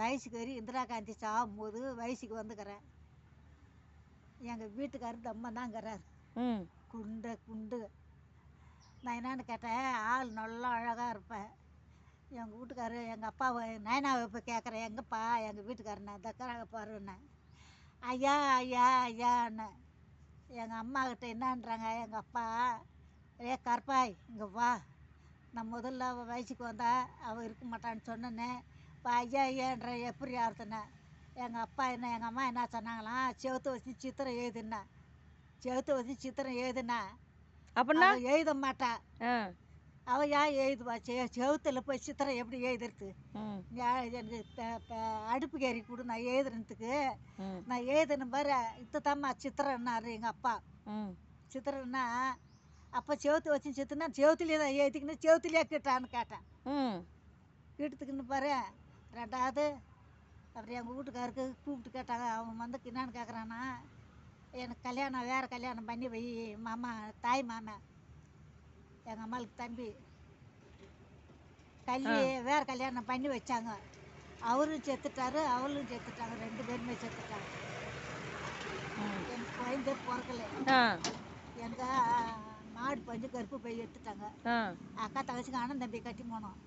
வயசுக்கு வரி இந்திரா காந்தி சாகும்போது வயசுக்கு வந்துக்கிறேன். எங்கள் வீட்டுக்காரர் தம்ம தாங்கிறார். குண்டு குண்டு. நான் என்னன்னு கேட்டேன், ஆள் நல்லா அழகாக இருப்பேன். எங்கள் வீட்டுக்காரர் எங்கள் அப்பாவை நயனாவை இப்போ கேட்குறேன், எங்கப்பா எங்கள் வீட்டுக்காரண்ணே தக்கராக பாருன்னே. ஐயா ஐயா ஐயான்னு. எங்கள் அம்மாக்கிட்ட என்னன்றாங்க எங்கள் அப்பா, கற்பாய் இங்கே வா, நான் முதல்ல அவள் வயசுக்கு வந்தா அவள் இருக்க மாட்டான்னு சொன்னேன்னே. இப்போ ஐயா ஐயான்ற எப்படி ஆறுதுண்ணே. எங்கள் அப்பா என்ன எங்கள் அம்மா என்ன சொன்னாங்களாம், செவத்தை வச்சு சித்திரம் எழுதுன்னா. செவத்தை வச்சு சித்திரம் எழுதுனா அப்படின்னா எழுத மாட்டா. அவள் ஏன் எழுதுவா? செவத்தில் போய் சித்திரம் எப்படி எழுதுறது? எனக்கு அடுப்பு கேரி கொடு, நான் எழுதுறதுக்கு. நான் எழுதுன பாரு இத்தத்தாம்மா சித்திரம்னாரு எங்கள் அப்பா. சித்திரம்னா அப்போ செவத்து வச்சு சித்திரனா செவத்துலேயே தான் எழுதிக்கின்னு செவத்துலேயே கிட்டான்னு கேட்டேன். கிட்டத்துக்குன்னு பாரு. ரெண்டாவது அப்புறம் எங்கள் வீட்டுக்காருக்கு கூப்பிட்டு கேட்டாங்க. அவன் வந்து என்னான்னு கேட்குறான்னா, எனக்கு கல்யாணம் வேறு கல்யாணம் பண்ணி வை மாமா, தாய் மாமன் எங்கள் அம்மாளுக்கு தம்பி வேறு கல்யாணம் பண்ணி வச்சாங்க. அவரும் செத்துட்டாரு, அவளும் செத்துட்டாங்க, 2 பேருமே செத்துட்டாங்க. எனக்கு குழந்தை பிறக்கல. எங்கள் மாடு பஞ்சு கருப்பு பைய எடுத்துட்டாங்க. அக்கா தங்கச்சிக்கு அண்ணன் தம்பி கட்டி போனோம்.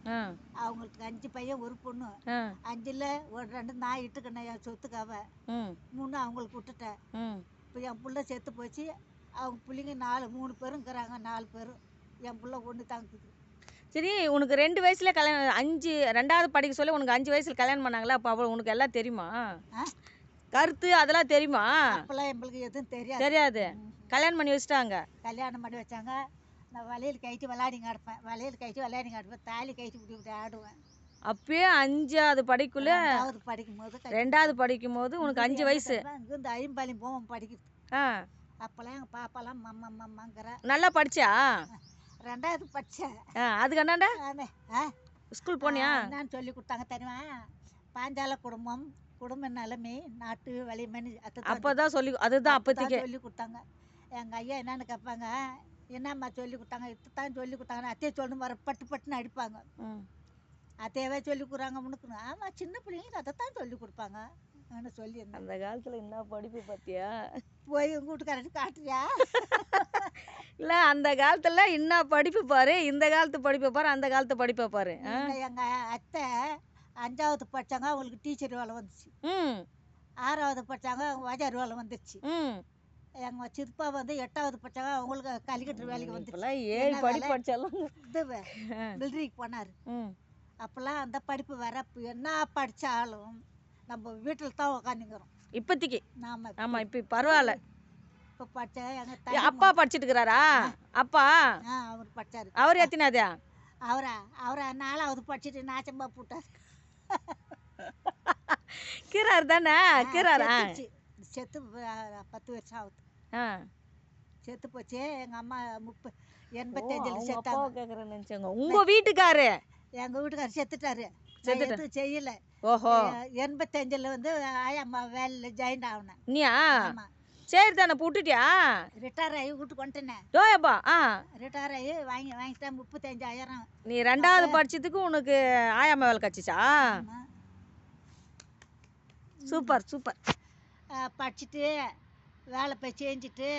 அவங்களுக்கு 5 பையன் 1 பொண்ணு. 5ல் 2 நான் இட்டுக்கினேன் என் சொத்துக்காக. 3 அவங்களுக்கு விட்டுட்டேன். இப்போ என் பிள்ளை செத்து போச்சு. அவங்க பிள்ளைங்க 3 பேரும் இருக்கிறாங்க. 4 பேரும். என் பிள்ளை ஒன்று தாங்குது. சரி, உனக்கு 2 வயசுல கல்யாணம், 5 2வது படிக்க சொல்ல உனக்கு 5 வயசுல கல்யாணம் பண்ணாங்களா? அப்போ அவள் உனக்கு எல்லாம் தெரியுமா? கருத்து அதெல்லாம் தெரியுமா? அப்போல்லாம் எங்களுக்கு எதுவும் தெரியாது. கல்யாணம் பண்ணி வச்சுட்டாங்க. கல்யாணம் பண்ணி வச்சாங்க. நான் வளையல் கைட்டு விளையாடிங்க கிடப்பேன். வளையல் கைட்டு விளையாடிங்க கிடப்பேன். தாலி கைட்டு விட்டு ஆடுவேன். அப்பயே 5வது படிக்குள்ள 2வது படிக்கும் போது உனக்கு 5 வயசு. இங்கேருந்து ஐம்பாளையம் போவோம் படிக்கிறது. அப்போல்லாம் எங்கள் பாப்பாலாம் மம்மாங்கிற. நல்லா படிச்சா? 2வது படித்தேன். அதுக்கு என்னண்டா ஸ்கூல் போனியா? என்னன்னு சொல்லி கொடுத்தாங்க தெரியுமா? பாஞ்சால குடும்பம், குடும்ப நிலைமை, நாட்டு வலிமைன்னு அப்போதான் சொல்லி, அதுதான் அப்போதைக்கு சொல்லி கொடுத்தாங்க. எங்கள் ஐயா என்னன்னு கேட்பாங்க, என்னம்மா சொல்லி கொடுத்தாங்க? இத்தான் சொல்லி கொடுத்தாங்கன்னு அத்தையை சொல்லணும் வர பட்டு பட்டுன்னு அடிப்பாங்க. அத்தையவே சொல்லி கொடுறாங்க உனக்கு. ஆமாம், சின்ன பிள்ளைங்க அதைத்தான் சொல்லி கொடுப்பாங்க சொல்லி. அந்த காலத்தில் என்ன படிப்பு பார்த்தியா? போய் உங்கள் வீட்டுக்காரட்டு காட்டுறியா? இல்லை, அந்த காலத்தில் என்ன படிப்பு பாரு, இந்த காலத்து படிப்பை பாரு, அந்த காலத்து படிப்பை பாரு. எங்கள் அத்தை 5வது படித்தாங்க, அவங்களுக்கு டீச்சர் வேலை வந்துச்சு. 6வது படித்தாங்க, வாஜார் வேலை வந்துச்சு. எங்கள் சித்தப்பா வந்து 8வது படித்தாங்க, அவங்களுக்கு கலிக்கட்டு வேலைக்கு வந்துச்சு. 7 படிப்பு படித்தாலும் இது மிலிட்ரிக்கு போனார். அப்போல்லாம் அந்த படிப்பு வேற. என்ன படித்தாலும் நம்ம வீட்டில் தான் உக்காந்துக்கிறோம் இப்போதைக்கு. ஆமாம், இப்போ பரவாயில்ல. இப்போ படித்தேன். எங்கள் அப்பா படிச்சுட்டு இருக்கிறாரா? அப்பா அவர் படித்தார். அவர் எத்தினாதா? அவரை 4வது படிச்சுட்டு நாச்சம்பா போட்டார். கீரார் தானே? கீராரா? செத்து 10 வருஷம் ஆகுது. செத்து போச்சு. எங்கள் அம்மா 85 செத்தாங்க. கேட்குறேன்னு நினச்சேங்க. உங்கள் வீட்டுக்காரு? எங்கள் வீட்டுக்காரர் செத்துட்டாரு. எதுவும் செய்யலை. ஓஹோ. 85ல் வந்து ஆயம்மா வேலையில் ஜாயின் ஆகினேன். நீயா? சரி தானே, விட்டுட்டியா? ரிட்டையர் ஆகி வீட்டுக்கு வந்துட்டேனே. டோயப்பா. ரிட்டையர் ஆகி வாங்கிட்டேன் 35,000. நீ 2வது படிச்சதுக்கு உனக்கு ஆயாம்மா வேலை கிடச்சிச்சா? Super super. படிச்சுட்டு வேலை போய் செஞ்சுட்டு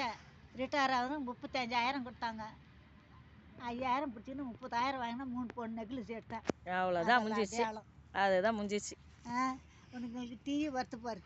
ரிட்டையர் ஆகணும். 35,000 கொடுத்தாங்க. 5,000 பிடிச்சின்னு 30,000 வாங்கினா 3 பொண்ணு நெக்லஸ் எடுத்தேன். அவ்வளோதான் முடிஞ்சிச்சு. அதுதான் முடிஞ்சிச்சு. உனக்கு டீ வறுத்து பாரு.